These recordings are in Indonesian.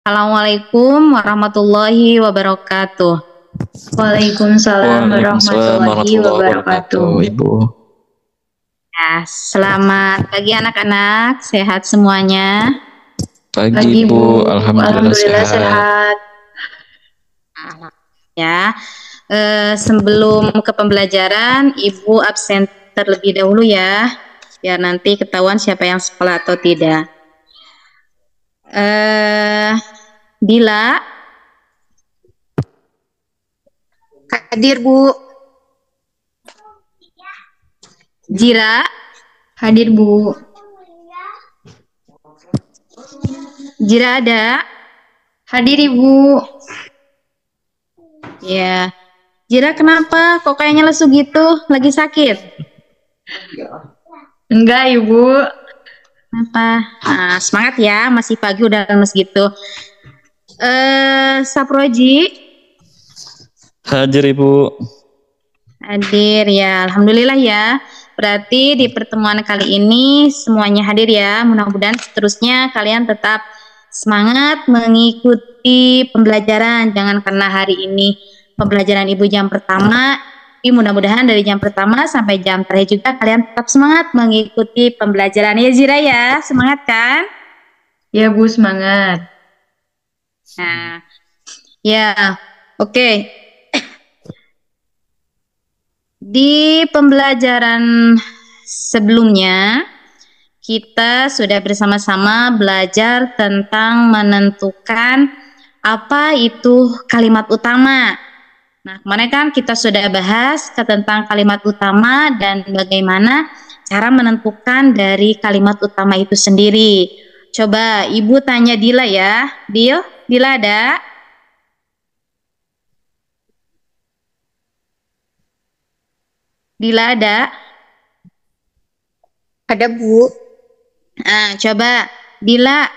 Assalamualaikum warahmatullahi wabarakatuh. Waalaikumsalam Waalaikumsalam warahmatullahi warahmatullahi wabarakatuh, wabarakatuh. Ibu. Ya, selamat pagi anak-anak, sehat semuanya. Pagi, Pagi Bu. Bu, Alhamdulillah alhamdulillah sehat. sehat. Ya, sebelum ke pembelajaran, Ibu absen terlebih dahulu ya, biar nanti ketahuan siapa yang sekolah atau tidak. Dila, Hadir Bu. Jira, Hadir Bu. Jira ada? Hadir Ibu. Ya, Jira kenapa? Kok kayaknya lesu gitu? Lagi sakit? Enggak Ibu. Kenapa? Nah, semangat ya, masih pagi udah lemes gitu. Saproji, Hadir, Ibu. hadir ya, alhamdulillah ya. Berarti di pertemuan kali ini semuanya hadir ya. Mudah-mudahan seterusnya kalian tetap semangat mengikuti pembelajaran. Jangan karena hari ini pembelajaran Ibu jam pertama, tapi mudah-mudahan dari jam pertama sampai jam terakhir juga kalian tetap semangat mengikuti pembelajaran ya Zira ya. Semangat kan? Ya Bu, semangat. Nah, ya, oke. Di pembelajaran sebelumnya, kita sudah bersama-sama belajar tentang menentukan apa itu kalimat utama. Nah, kemarin kan kita sudah bahas tentang kalimat utama dan bagaimana cara menentukan dari kalimat utama itu sendiri. Coba Ibu tanya Dila ya. Dila ada? Dila ada? Ada Bu. Nah, coba Dila,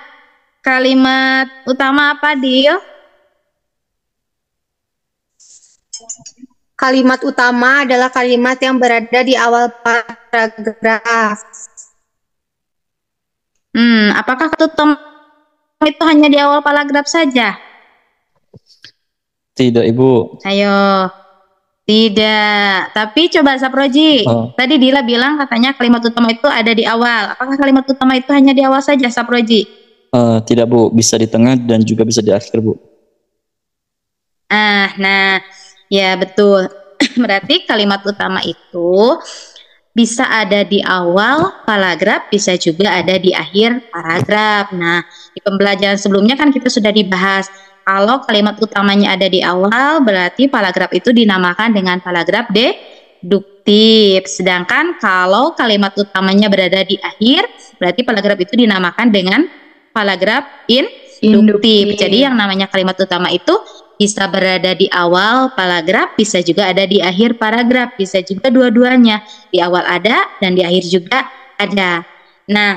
kalimat utama apa, Dil? Kalimat utama adalah kalimat yang berada di awal paragraf. Apakah kata utama itu hanya di awal paragraf saja? Tidak, Ibu. Ayo. Tidak. Tapi coba Saproji. Tadi Dila bilang katanya kalimat utama itu ada di awal. Apakah kalimat utama itu hanya di awal saja, Saproji? Tidak, Bu. Bisa di tengah dan juga bisa di akhir, Bu. Nah, ya betul. Berarti kalimat utama itu bisa ada di awal paragraf, bisa juga ada di akhir paragraf. Nah, di pembelajaran sebelumnya kan kita sudah dibahas kalau kalimat utamanya ada di awal, berarti paragraf itu dinamakan dengan paragraf deduktif. Sedangkan kalau kalimat utamanya berada di akhir, berarti paragraf itu dinamakan dengan paragraf induktif. Jadi yang namanya kalimat utama itu bisa berada di awal paragraf, bisa juga ada di akhir paragraf, bisa juga dua-duanya. Di awal ada dan di akhir juga ada. Nah,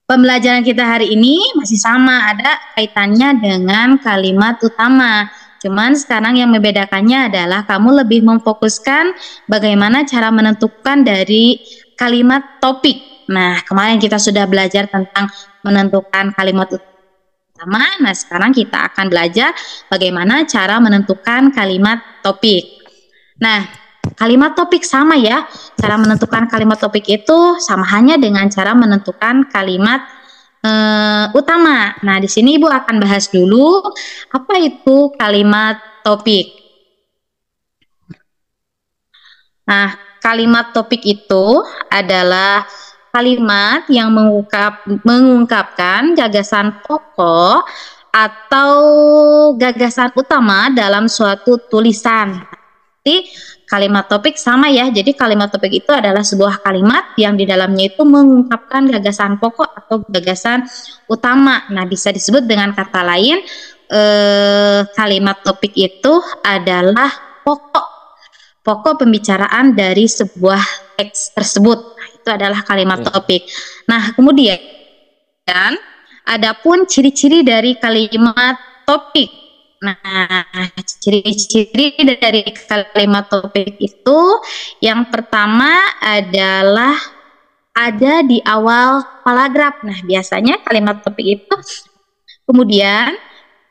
pembelajaran kita hari ini masih sama, ada kaitannya dengan kalimat utama. Cuman sekarang yang membedakannya adalah kamu lebih memfokuskan bagaimana cara menentukan dari kalimat topik. Nah, kemarin kita sudah belajar tentang menentukan kalimat utama. Nah, sekarang kita akan belajar bagaimana cara menentukan kalimat topik. Nah, kalimat topik sama ya. Cara menentukan kalimat topik itu sama hanya dengan cara menentukan kalimat utama. Nah, di sini Ibu akan bahas dulu apa itu kalimat topik. Nah, kalimat topik itu adalah kalimat yang mengungkapkan gagasan pokok atau gagasan utama dalam suatu tulisan. Jadi kalimat topik sama ya. Jadi kalimat topik itu adalah sebuah kalimat yang di dalamnya itu mengungkapkan gagasan pokok atau gagasan utama. Nah, bisa disebut dengan kata lain kalimat topik itu adalah pokok pembicaraan dari sebuah teks tersebut. Itu adalah kalimat topik. Nah, kemudian adapun ciri-ciri dari kalimat topik. Nah, ciri-ciri dari kalimat topik itu yang pertama adalah ada di awal paragraf. Nah, biasanya kalimat topik itu Kemudian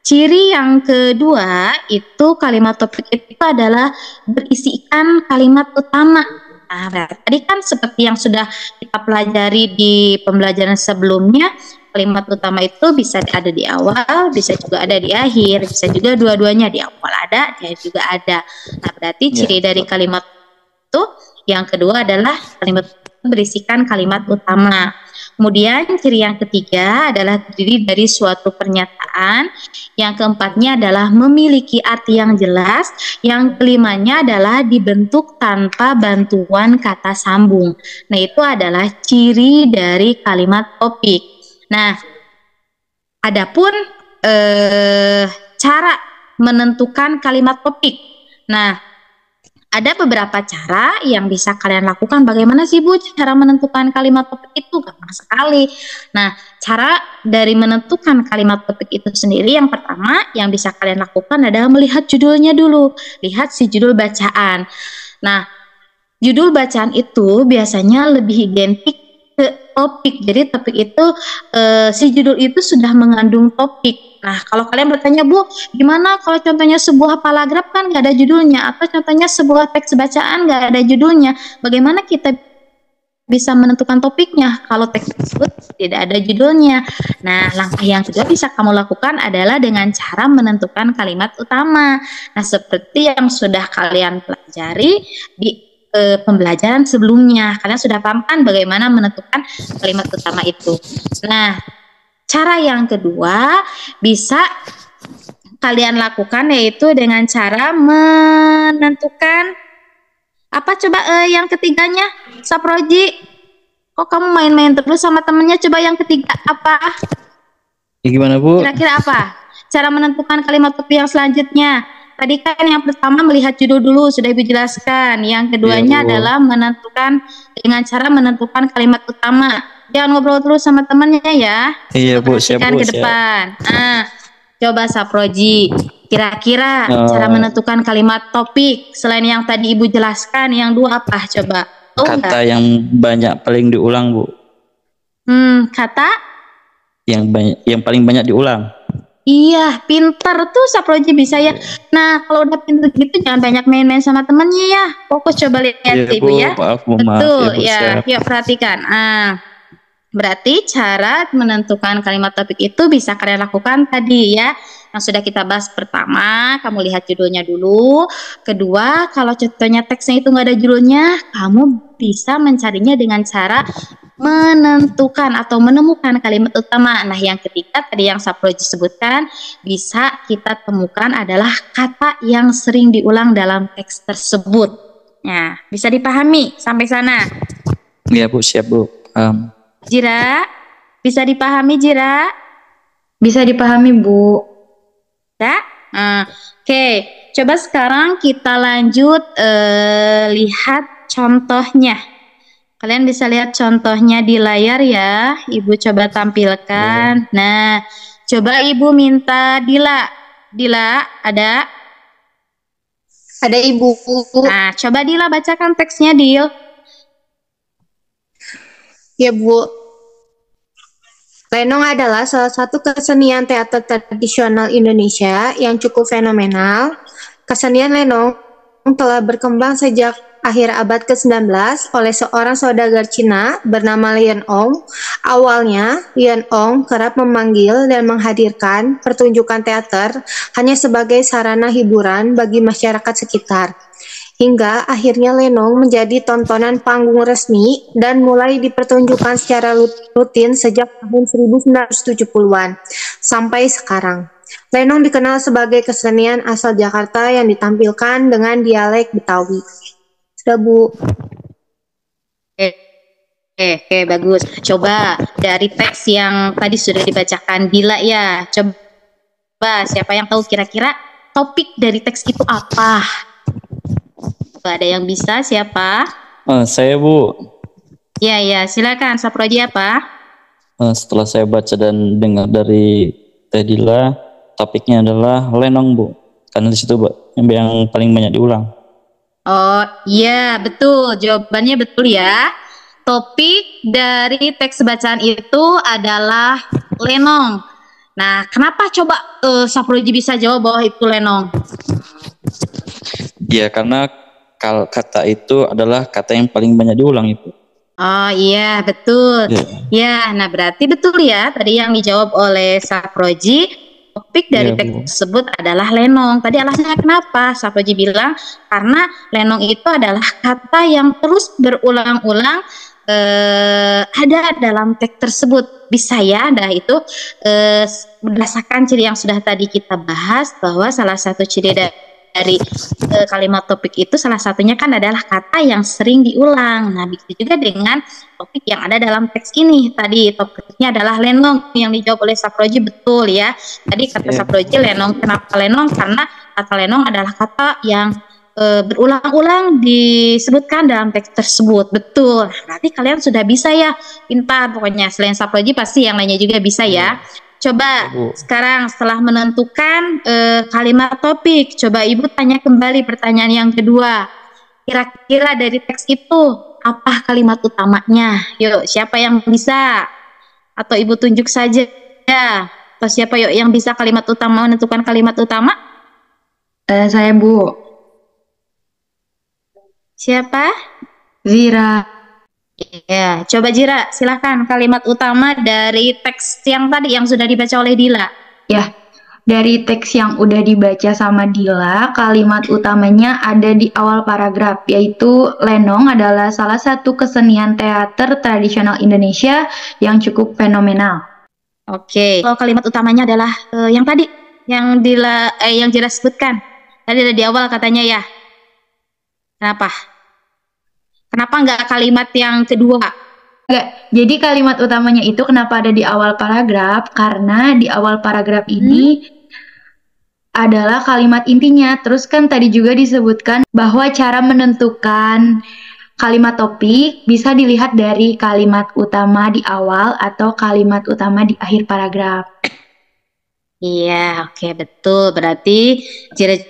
ciri yang kedua itu kalimat topik itu adalah berisikan kalimat utama. Nah, tadi kan seperti yang sudah kita pelajari di pembelajaran sebelumnya, kalimat utama itu bisa ada di awal, bisa juga ada di akhir, bisa juga dua-duanya, di awal ada, di akhir juga ada. Nah, berarti ciri dari kalimat itu yang kedua adalah kalimat berisikan kalimat utama. Kemudian ciri yang ketiga adalah terdiri dari suatu pernyataan. Yang keempatnya adalah memiliki arti yang jelas. Yang kelimanya adalah dibentuk tanpa bantuan kata sambung. Nah, itu adalah ciri dari kalimat topik. Nah, adapun cara menentukan kalimat topik. Nah, ada beberapa cara yang bisa kalian lakukan. Bagaimana sih Bu cara menentukan kalimat topik itu? Gampang sekali. Nah, cara dari menentukan kalimat topik itu sendiri, yang pertama yang bisa kalian lakukan adalah melihat judulnya dulu. Lihat si judul bacaan. Nah, judul bacaan itu biasanya lebih identik ke topik. Jadi topik itu si judul itu sudah mengandung topik. Nah, kalau kalian bertanya, Bu, gimana kalau contohnya sebuah paragraf kan nggak ada judulnya, atau contohnya sebuah teks bacaan nggak ada judulnya, bagaimana kita bisa menentukan topiknya kalau teks tersebut tidak ada judulnya? Nah, langkah yang kedua bisa kamu lakukan adalah dengan cara menentukan kalimat utama. Nah, seperti yang sudah kalian pelajari di pembelajaran sebelumnya, kalian sudah paham kan bagaimana menentukan kalimat utama itu. Nah, cara yang kedua bisa kalian lakukan yaitu dengan cara menentukan apa coba yang ketiganya, Saproji? Kok kamu main-main terus sama temennya? Coba yang ketiga apa? Ya, gimana Bu? Kira-kira apa? Cara menentukan kalimat topik yang selanjutnya. Tadi kan yang pertama melihat judul dulu, sudah Ibu jelaskan. Yang keduanya adalah menentukan dengan cara menentukan kalimat utama. Jangan ngobrol terus sama temannya ya. Iya Bu, siap Bu. Ke depan. Nah, coba Saproji, kira-kira cara menentukan kalimat topik selain yang tadi Ibu jelaskan, yang dua apa? Coba. Kata yang banyak paling diulang Bu. Kata? Yang paling banyak diulang. Iya, pinter tuh Saproji bisa ya. Nah, kalau udah pinter gitu jangan banyak main-main sama temennya ya. Fokus coba lihat Ibu ya. Maaf, betul ya. Yuk perhatikan. Berarti cara menentukan kalimat topik itu bisa kalian lakukan tadi ya. Yang sudah kita bahas pertama, kamu lihat judulnya dulu. Kedua, kalau contohnya teksnya itu nggak ada judulnya, kamu bisa mencarinya dengan cara menentukan atau menemukan kalimat utama. Nah, yang ketiga tadi yang Saproji sebutkan, bisa kita temukan adalah kata yang sering diulang dalam teks tersebut. Nah, bisa dipahami sampai sana? Iya Bu, siap Bu. Jira, bisa dipahami Jira? Bisa dipahami Bu. Ya? Oke, coba sekarang kita lanjut lihat contohnya. Kalian bisa lihat contohnya di layar ya. Ibu coba tampilkan. Nah, coba Ibu minta Dila. Dila, ada? Ada Ibu. Nah, coba Dila bacakan teksnya, Dil. Ya Bu. Lenong adalah salah satu kesenian teater tradisional Indonesia yang cukup fenomenal. Kesenian lenong telah berkembang sejak akhir abad ke-19 oleh seorang saudagar Cina bernama Lian Ong. Awalnya, Lian Ong kerap memanggil dan menghadirkan pertunjukan teater hanya sebagai sarana hiburan bagi masyarakat sekitar. Hingga akhirnya lenong menjadi tontonan panggung resmi dan mulai dipertunjukkan secara rutin sejak tahun 1970-an sampai sekarang. Lenong dikenal sebagai kesenian asal Jakarta yang ditampilkan dengan dialek Betawi. Sudah Bu. Oke, bagus. Coba dari teks yang tadi sudah dibacakan Dila ya. Coba siapa yang tahu kira-kira topik dari teks itu apa? Ada yang bisa siapa? Saya Bu. Ya, silakan. Saproji apa? Setelah saya baca dan dengar dari Teh Dila, topiknya adalah lenong Bu. Karena di situ yang paling banyak diulang. Oh iya, betul. Jawabannya betul ya. Topik dari teks bacaan itu adalah lenong. Nah, kenapa coba Saproji bisa jawab bahwa itu lenong? Ya karena kata itu adalah kata yang paling banyak diulang itu. Oh iya, betul. Ya, Ya, nah berarti betul ya tadi yang dijawab oleh Saproji, topik dari ya, teks Bu. tersebut adalah lenong. Tadi alasannya kenapa? Saproji bilang karena lenong itu adalah kata yang terus berulang-ulang ada dalam teks tersebut. Bisa ya, dah itu berdasarkan ciri yang sudah tadi kita bahas bahwa salah satu ciri dari kalimat topik itu salah satunya kan adalah kata yang sering diulang. Nah, begitu juga dengan topik yang ada dalam teks ini. Tadi topiknya adalah lenong yang dijawab oleh Saproji, betul ya. Tadi kata Saproji lenong, kenapa lenong? Karena kata lenong adalah kata yang berulang-ulang disebutkan dalam teks tersebut. Betul. Berarti kalian sudah bisa ya, pintar pokoknya. Selain Saproji pasti yang lainnya juga bisa ya. Coba sekarang setelah menentukan kalimat topik, coba Ibu tanya kembali pertanyaan yang kedua. Kira-kira dari teks itu apa kalimat utamanya? Yuk, siapa yang bisa? Atau Ibu tunjuk saja ya. Atau siapa yuk yang bisa kalimat utama menentukan kalimat utama? Saya Bu. Siapa? Zira. Ya, coba Jira, silakan kalimat utama dari teks yang tadi yang sudah dibaca oleh Dila. Ya, dari teks yang udah dibaca sama Dila, kalimat utamanya ada di awal paragraf, yaitu lenong adalah salah satu kesenian teater tradisional Indonesia yang cukup fenomenal. Oke, kalau kalimat utamanya adalah yang tadi, yang Dila, yang Jira sebutkan. Tadi ada di awal katanya ya. Kenapa? Kenapa nggak kalimat yang kedua? Enggak, jadi kalimat utamanya itu kenapa ada di awal paragraf? Karena di awal paragraf ini adalah kalimat intinya. Terus kan tadi juga disebutkan bahwa cara menentukan kalimat topik bisa dilihat dari kalimat utama di awal atau kalimat utama di akhir paragraf. Iya, oke, betul. Berarti Jira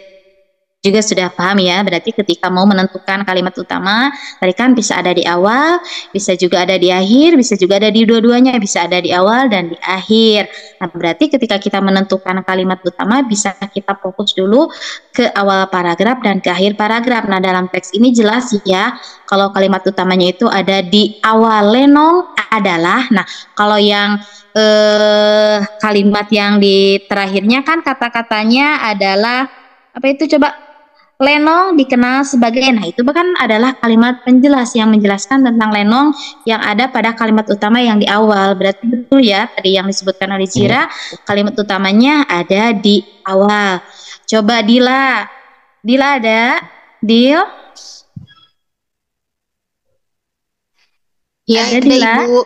juga sudah paham ya, berarti ketika mau menentukan kalimat utama, tadi kan bisa ada di awal, bisa juga ada di akhir, bisa juga ada di dua-duanya, bisa ada di awal dan di akhir. Nah, berarti ketika kita menentukan kalimat utama, bisa kita fokus dulu ke awal paragraf dan ke akhir paragraf. Nah, dalam teks ini jelas ya, kalau kalimat utamanya itu ada di awal. Lenong adalah, nah kalau yang kalimat yang di terakhirnya kan kata-katanya adalah, apa itu coba? Lenong dikenal sebagai, nah itu bahkan adalah kalimat penjelas yang menjelaskan tentang lenong yang ada pada kalimat utama yang di awal. Berarti betul ya tadi yang disebutkan oleh Cira, kalimat utamanya ada di awal. Coba Dila ada? Dil? Ya, ada ada Dila? Ibu.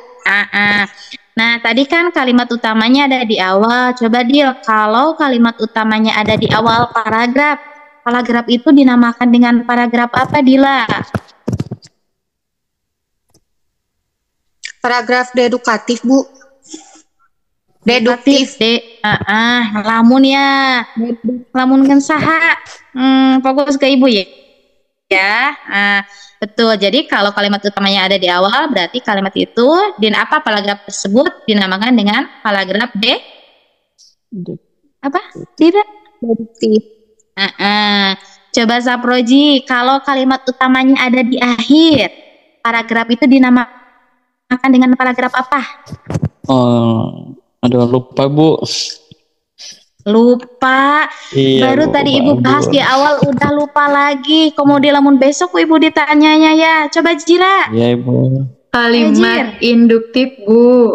Nah, tadi kan kalimat utamanya ada di awal. Coba Dil, kalau kalimat utamanya ada di awal paragraf itu dinamakan dengan paragraf apa, Dila? Paragraf dedukatif, Bu. Deduktif. Lamun ya. Lamun kan saha. Fokus ke Ibu ya. Betul. Jadi kalau kalimat utamanya ada di awal, berarti kalimat itu paragraf tersebut dinamakan dengan paragraf apa? Tidak. Deduktif. Coba Saproji, kalau kalimat utamanya ada di akhir, paragraf itu dinamakan dengan paragraf apa? Aduh lupa Bu. Lupa. Iya, Baru Bu, tadi Ibu bahas Bu. di awal udah lupa lagi. Kemudian lamun besok Ibu ditanyanya ya. Coba Jira. Iya Ibu. Kalimat induktif, Bu.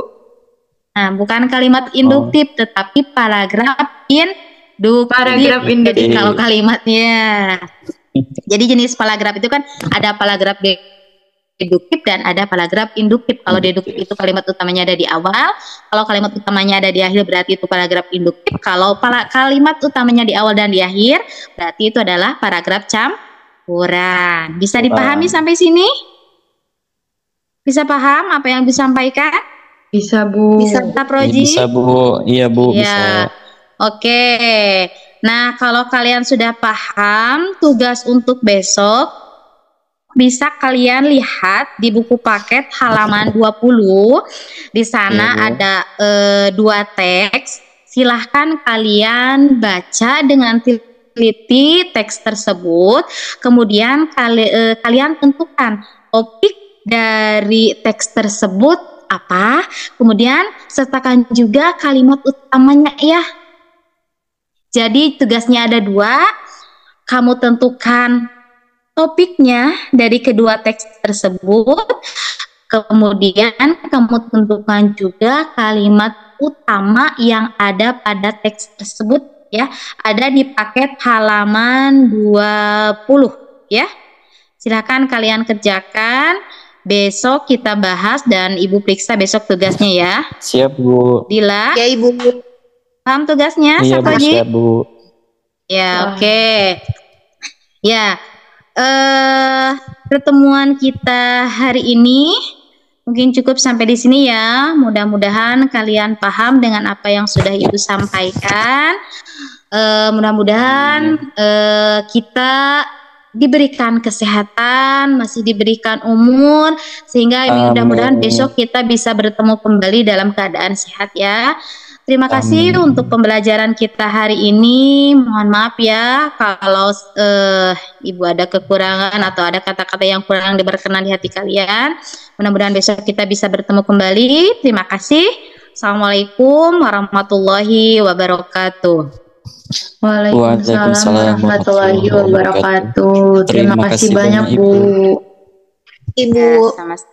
Nah, bukan kalimat induktif, tetapi paragraf induktif. Paragraf induktif. Jadi kalau kalimatnya, jadi jenis paragraf itu kan ada paragraf deduktif dan ada paragraf induktif. Kalau deduktif itu kalimat utamanya ada di awal, kalau kalimat utamanya ada di akhir berarti itu paragraf induktif. Kalau kalimat utamanya di awal dan di akhir berarti itu adalah paragraf campuran. Bisa dipahami sampai sini? Bisa paham apa yang disampaikan? Bisa, Bu. Bisa. Saproji? Bisa Bu. Iya Bu, bisa. Oke. Nah, kalau kalian sudah paham, tugas untuk besok bisa kalian lihat di buku paket halaman 20. Di sana ada 2 teks. silahkan kalian baca dengan teliti teks tersebut, kemudian kalian tentukan topik dari teks tersebut apa, kemudian sertakan juga kalimat utamanya ya. Jadi tugasnya ada 2, kamu tentukan topiknya dari kedua teks tersebut, kemudian kamu tentukan juga kalimat utama yang ada pada teks tersebut ya. Ada di paket halaman 20 ya. Silakan kalian kerjakan. Besok kita bahas dan Ibu periksa besok tugasnya ya. Siap, Bu. Dila, Ya, Ibu. paham tugasnya? Iya, Bu, Sakoji? siap, Bu. Ya, oke. Ya, pertemuan kita hari ini mungkin cukup sampai di sini ya. Mudah-mudahan kalian paham dengan apa yang sudah Ibu sampaikan. Mudah-mudahan kita diberikan kesehatan, masih diberikan umur, sehingga mudah-mudahan besok kita bisa bertemu kembali dalam keadaan sehat ya. Terima kasih untuk pembelajaran kita hari ini. Mohon maaf ya kalau Ibu ada kekurangan atau ada kata-kata yang kurang berkenan di hati kalian. Mudah-mudahan besok kita bisa bertemu kembali. Terima kasih. Assalamualaikum warahmatullahi wabarakatuh. Waalaikumsalam warahmatullahi wabarakatuh. Terima kasih banyak, Bu. Ibu. Ya, sama-sama.